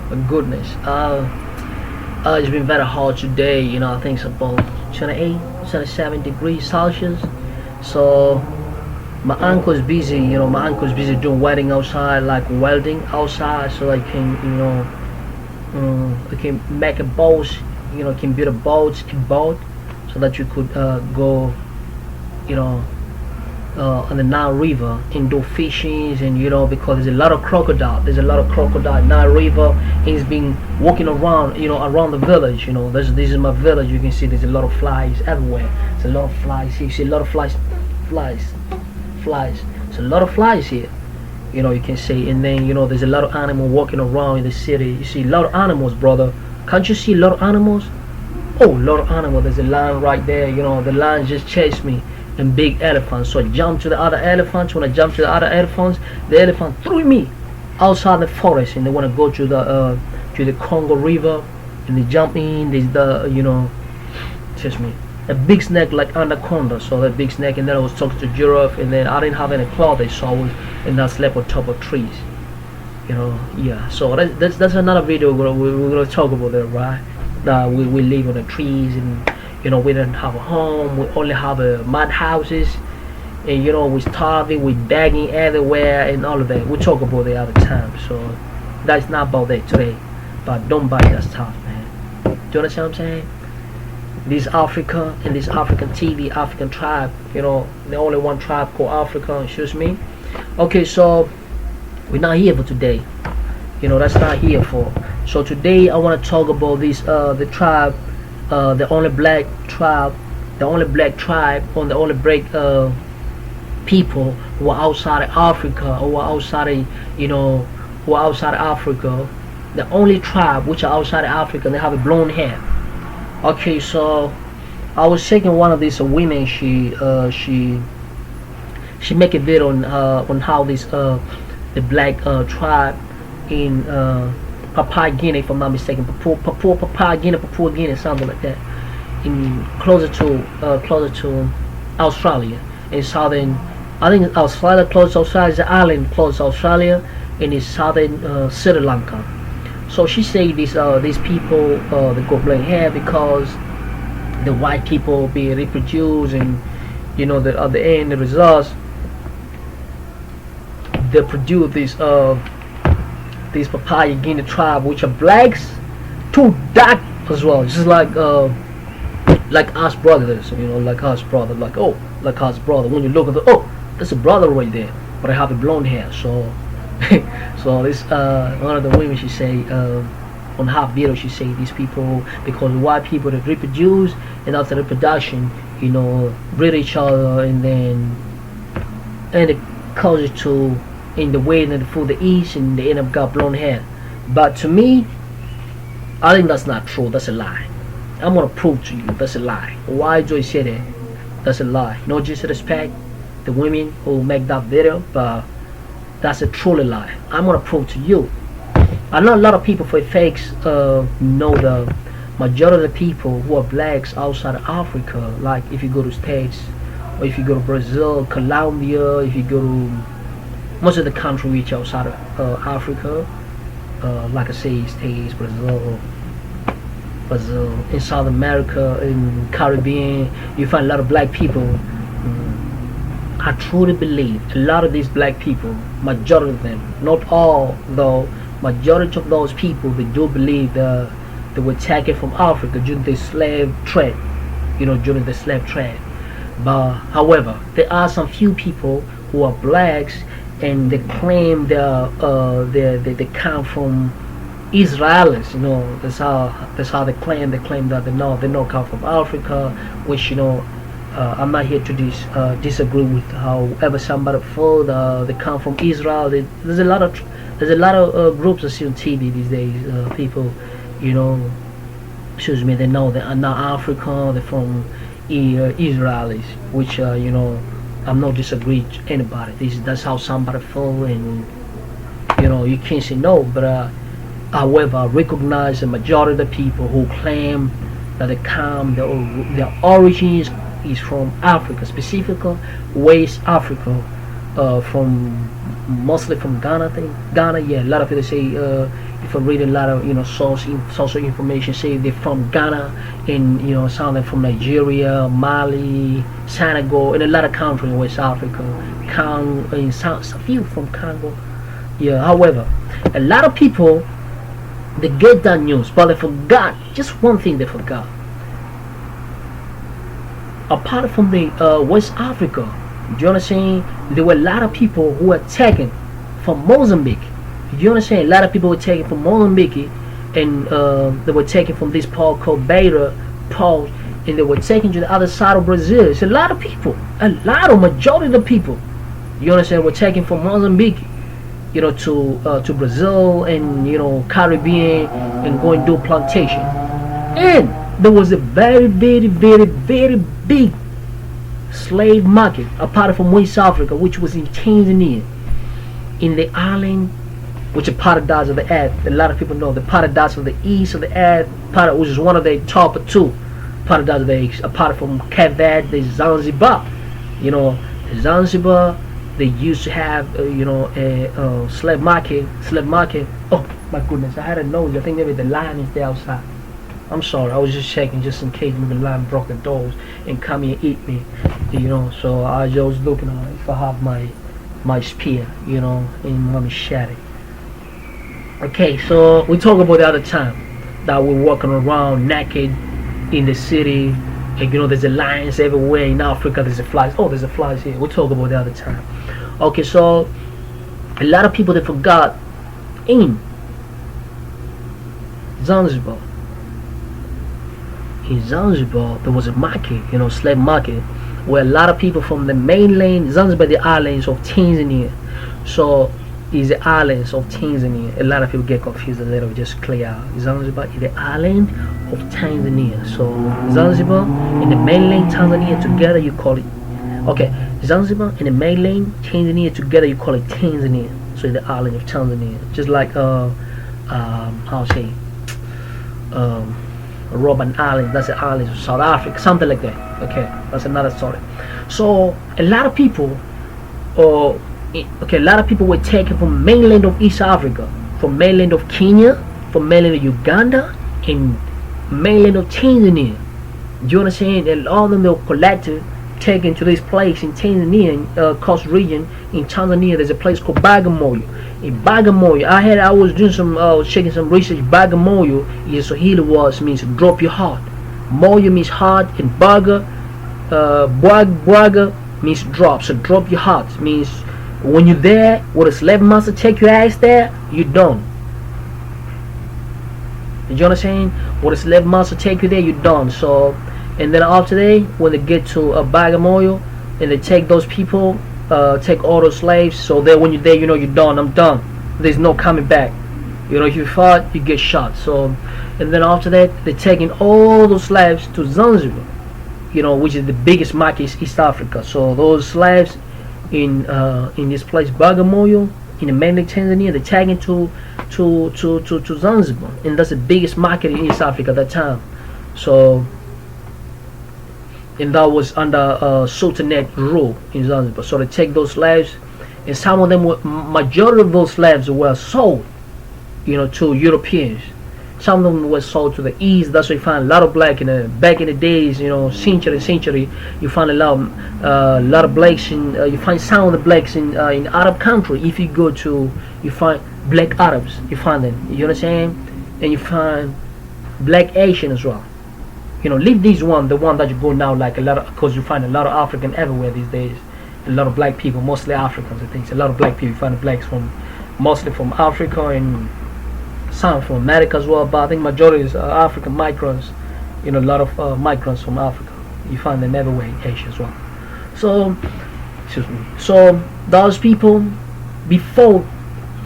My goodness. It's been very hot today. I think it's about 28, 27 degrees Celsius. So my uncle's busy. My uncle's busy doing welding outside, like welding outside, so I can, we can make a boat. Can build a boat, so that you could go, you know, on the Nile River and do fishing, and because there's a lot of crocodile. There's a lot of crocodile Nile River. He's been walking around, around the village. This is my village. You can see there's a lot of flies everywhere. There's a lot of flies. You see a lot of flies. There's a lot of flies here. You can see, and then there's a lot of animals walking around in the city. You see a lot of animals, brother. Can't you see a lot of animals? Oh, a lot of animals. There's a lion right there. The lion just chased me. And big elephants. So I jumped to the other elephants. When I jumped to the other elephants, the elephant threw me outside the forest, and they want to go to the Congo River, and they jump in. There's excuse me, a big snake like anaconda. So that big snake, and then I was talking to giraffe, and then I didn't have any clothes, so I slept on top of trees. Yeah. So that's another video we're gonna talk about that, right? We live on the trees, and we don't have a home. We only have mud houses, and we're starving, we're begging everywhere, and all of that. We talk about it all the time. So that's not about that today. But don't buy that stuff, man. Do you understand what I'm saying? This Africa and this African TV, African tribe, the only one tribe called Africa, excuse me. Okay, so we're not here for today. That's not here for. So today I want to talk about this the tribe, the only black tribe, the only black tribe, on the only black people who are outside of Africa, who are outside of Africa. The only tribe which are outside of Africa, and they have a blonde hair. Okay, so I was checking one of these women. She make a video on how this the black tribe in Papua Guinea, if I'm not mistaken, Papua Guinea, something like that, in closer to Australia, in southern, I think Australia, close to Australia, is an island close to Australia, and it's southern Sri Lanka. So she said these people they go blonde hair because the white people be reproduced, and at the end the results, they produce this Papua Guinea tribe, which are blacks, too dark as well, just like us brothers, like us brother, like us brother. When you look at there's a brother right there, but I have a blonde hair. So so this one of the women, she say on her video, she say these people, because white people that reproduce, and after reproduction, breed each other, and it causes to in the way that the food they eat, and they end up got blonde hair. But to me, I think that's not true. That's a lie. I'm gonna prove to you that's a lie. Why do I say that? That's a lie. No disrespect the women who make that video, but that's a truly lie. I'm gonna prove to you. I know a lot of people for fakes know the majority of the people who are blacks outside of Africa. Like if you go to States, or if you go to Brazil, Colombia, if you go to most of the country which outside of Africa, like I say, States, Brazil, in South America, in Caribbean, you find a lot of black people. I truly believe a lot of these black people, majority of them, not all though, majority of those people, they do believe that they were taken from Africa during the slave trade, during the slave trade. But however, there are some few people who are blacks, and they claim they come from Israelis. That's how they claim. They claim that they don't come from Africa, which I'm not here to disagree with however somebody feel they come from Israel. There's a lot of groups I see on TV these days. People, excuse me, they know they are not African. They're from Israelis, which I'm not disagreeing to anybody. That's how somebody feel, and you can't say no. But however, I recognize the majority of the people who claim that they come, their origins is from Africa, specifically West Africa, from mostly from Ghana. I think Ghana. Yeah, a lot of people say if I read a lot of social information, say they're from Ghana, and some of them from Nigeria, Mali, Senegal, and a lot of countries in West Africa, and a few from Congo. Yeah. However, a lot of people, they get that news, but they forgot just one thing. They forgot. Apart from the West Africa, do you understand? There were a lot of people who were taken from Mozambique. You understand? A lot of people were taken from Mozambique, and they were taken from this part called Beira, and they were taken to the other side of Brazil. It's a lot of people, majority of the people, you understand, were taken from Mozambique, to Brazil and Caribbean, and go and do plantation. And there was a very, very, very, very big slave market apart from West Africa, which was in Tanzania, in the island, which is paradise of the earth. A lot of people know the paradise of the east of the earth, which is one of the top two paradise of the east, apart from Cape Verde, the Zanzibar. Zanzibar, they used to have a slave market. Oh my goodness, I had a nose. I think maybe the lion is there outside. I'm sorry, I was just checking just in case maybe the lion broke the doors and come here and eat me. So I was just looking if I have my spear, and my machete. Okay, so we talk about the other time that we're walking around naked in the city, and there's a lions everywhere in Africa. There's a flies. Oh, there's a flies here. We'll talk about the other time. Okay, so a lot of people, they forgot in Zanzibar. In Zanzibar, there was a market, slave market, where a lot of people from the mainland Zanzibar, the islands of Tanzania. So is the islands of Tanzania. A lot of people get confused a little. Just clear out. Zanzibar is the island of Tanzania. So Zanzibar and the mainland Tanzania together, you call it. Okay, Zanzibar and the mainland Tanzania together, you call it Tanzania. So it's the island of Tanzania. Just like Robben Island, that's the island of South Africa, something like that. Okay, that's another story. So a lot of people, a lot of people were taken from mainland of East Africa, from mainland of Kenya, from mainland of Uganda, and mainland of Tanzania. Do you understand? And all of them, they were collected, taken to this place in Tanzania, coast region in Tanzania. There's a place called Bagamoyo. In Bagamoyo, I was doing checking some research. Bagamoyo in Swahili means drop your heart. Moyo means heart, and Bwaga means drop. So drop your heart means when you're there, when a slave master take your ass there, you done. You understand? When a slave master take you there, you done. So, and then after that, when they get to Bagamoyo, and they take those people, take all those slaves. So that when you're there, you're done. I'm done. There's no coming back. If you fight, you get shot. So, and then after that, they're taking all those slaves to Zanzibar, which is the biggest market in East Africa. So those slaves in this place Bagamoyo in the mainland Tanzania, they're taken to Zanzibar, and that's the biggest market in East Africa at that time. So, and that was under Sultanate rule in Zanzibar. So they take those slaves, and some of them majority of those slaves were sold, to Europeans. Some of them were sold to the east. That's why you find a lot of black back in the days, century. You find a lot of blacks you find some of the blacks in Arab country. If you go to, you find black Arabs. You find them. You understand? And you find black Asian as well. Leave these the one that you go now, like a lot of, because you find a lot of African everywhere these days. A lot of black people, mostly Africans, I think. A lot of black people. You find the blacks mostly from Africa and some from America as well, but I think majority is African migrants. A lot of migrants from Africa. You find them everywhere in Asia as well. So, so those people, before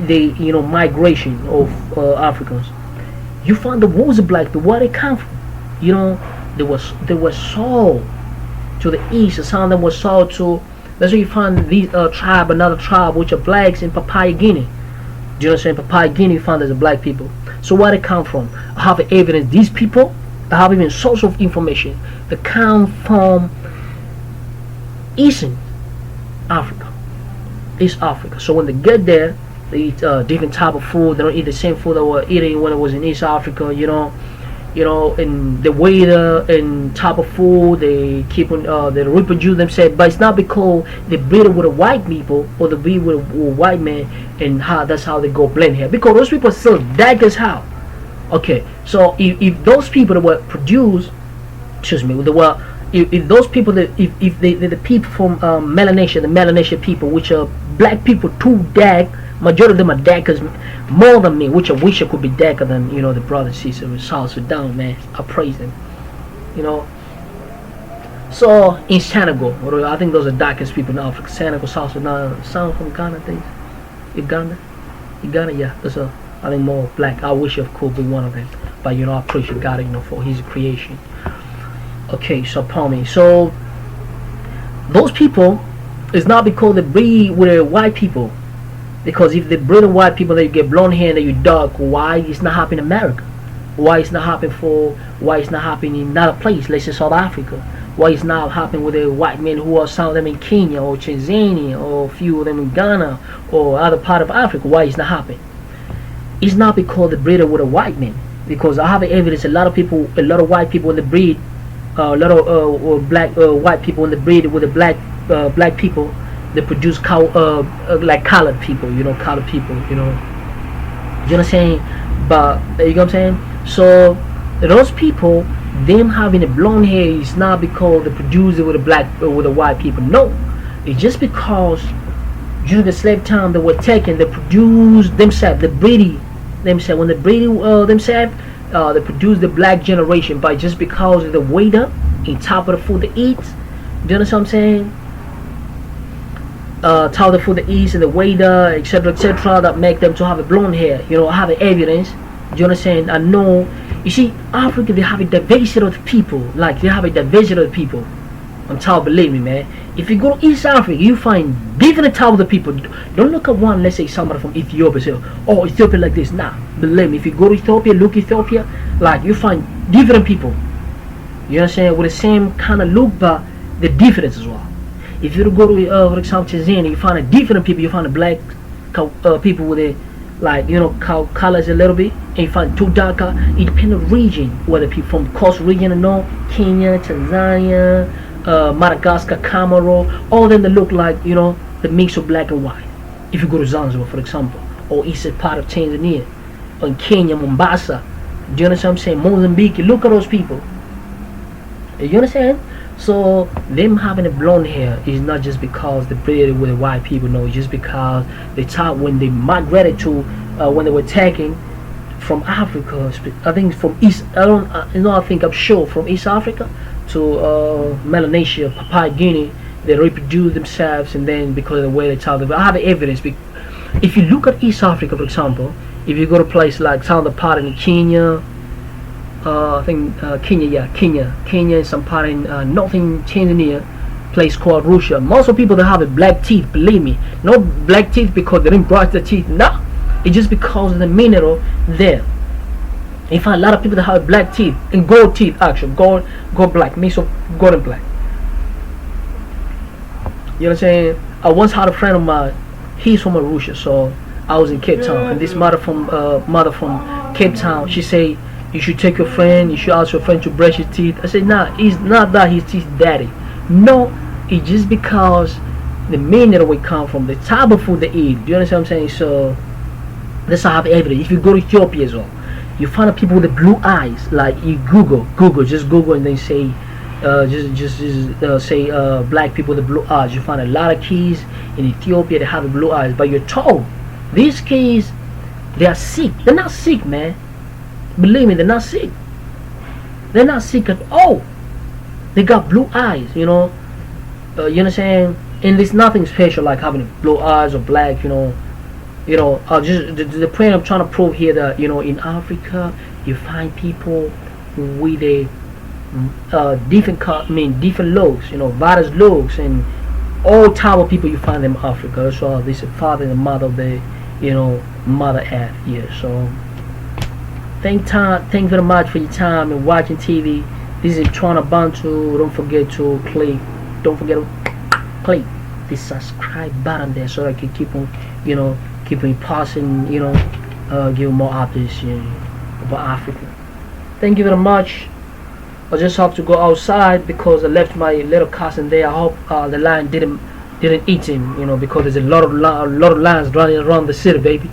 the migration of Africans, you find the was black, where they come from. They were sold to the east. Some of them were sold to. That's where you find these another tribe, which are blacks in Papua Guinea. Do you understand? Papua Guinea, you find there's a black people. So where they come from? I have evidence. These people, I have even source of information. They come from Eastern Africa, East Africa. So when they get there, They eat different type of food. They don't eat the same food that were eating when it was in East Africa. And the waiter and type of food they keep on, they reproduce themselves. But it's not because they breed with a white people or they breed with a white man, and that's how they go blend here. Because those people are still dark as how. Okay, so if those people that were produced, excuse me, if those people that if the people from Melanesia, the Melanesian people, which are black people, too dark. Majority of them are darkers more than me, which I wish I could be darker than the brothers and sisters in South Sudan, man. I praise them, So in Senegal, I think those are darkest people in Africa. Senegal, South Sudan, some from Ghana, I think. Uganda, yeah. Those are, I think, more black. I wish I could be one of them, but I appreciate God, for His creation. Okay, so upon me, so those people, it's not because they breed with white people. Because if they breed white people, that you get blonde hair and that you dark, why it's not happening in America? Why it's not happening in another place, let's say South Africa? Why it's not happening with the white men who are some of them in Kenya or Tanzania or a few of them in Ghana or other part of Africa? Why it's not happening? It's not because they breed with a white man. Because I have evidence, a lot of white people in the breed, a lot of black white people in the breed with the black people. They produce like colored people, colored people, you know what I'm saying? But you know what I'm saying? So those people, them having a blonde hair is not because they produce it with a white people. No, it's just because during the slave time they were taken, they produced themselves, they breed themselves. When they breed themselves, they produce the black generation. But just because of the waiter in top of the food they eat, do you understand what I'm saying? How the food they eat and the waiter, etc., that make them to have a blonde hair. I have evidence. Do you understand? I know. You see, Africa, they have a diversity of people. Like, they have a diversity of people. I'm telling, believe me, man. If you go to East Africa, you find different types of people. Don't look at one, let's say somebody from Ethiopia, say, oh, Ethiopia like this. Nah, believe me. If you go to Ethiopia, look Ethiopia, like, you find different people. You understand? With the same kind of look, but the difference as well. If you go to, for example, Tanzania, you find a different people. You find a black people with a, like, colors a little bit, and you find two darker. It depends on the region, whether people from coast region or no, Kenya, Tanzania, Madagascar, Cameroon, all of them that look like, the mix of black and white. If you go to Zanzibar, for example, or eastern part of Tanzania, or in Kenya, Mombasa, do you understand what I'm saying? Mozambique, look at those people. You understand? So them having a blonde hair is not just because they bred with white people. No, it's just because they thought when they migrated to when they were taken from Africa, I think from East. I'm sure from East Africa to Melanesia, Papua Guinea, they reproduced themselves, and then because of the way they talk, I have evidence. If you look at East Africa, for example, if you go to a place like some of the part in Kenya. I think Kenya, and some part in northern Tanzania, place called Russia. Most of people that have a black teeth, believe me, no black teeth because they didn't brush their teeth. No, it's just because of the mineral there. You find a lot of people that have black teeth and gold teeth, actually gold black, mix of gold and black. You know what I'm saying? I once had a friend of mine. He's from Russia, so I was in Cape Town, and this mother from Cape Town, she say, you should take your friend, you should ask your friend to brush his teeth. I said, nah, it's not that his teeth dirty. No, it's just because the mineral we come from, the type of food they eat. Do you understand what I'm saying? So that's how I have evidence. If you go to Ethiopia as well, you find people with the blue eyes. Like, you just Google and then say, say black people with the blue eyes. You find a lot of kids in Ethiopia that have the blue eyes. But you're told these kids, they are sick. They're not sick, man. Believe me, they're not sick. They're not sick at all. They got blue eyes, you know what I'm saying? And there's nothing special like having blue eyes or black, just the point I'm trying to prove here that, in Africa you find people with a different looks, various looks, and all type of people you find in Africa. So this is father and mother of the, Mother Earth here. So thank very much for your time and watching TV. This is Toronto Bantu. Don't forget to click the subscribe button there so I can keep on, keep on passing, give more updates about Africa. Thank you very much. I just have to go outside because I left my little cousin there. I hope the lion didn't eat him, because there's a lot of lions running around the city, baby.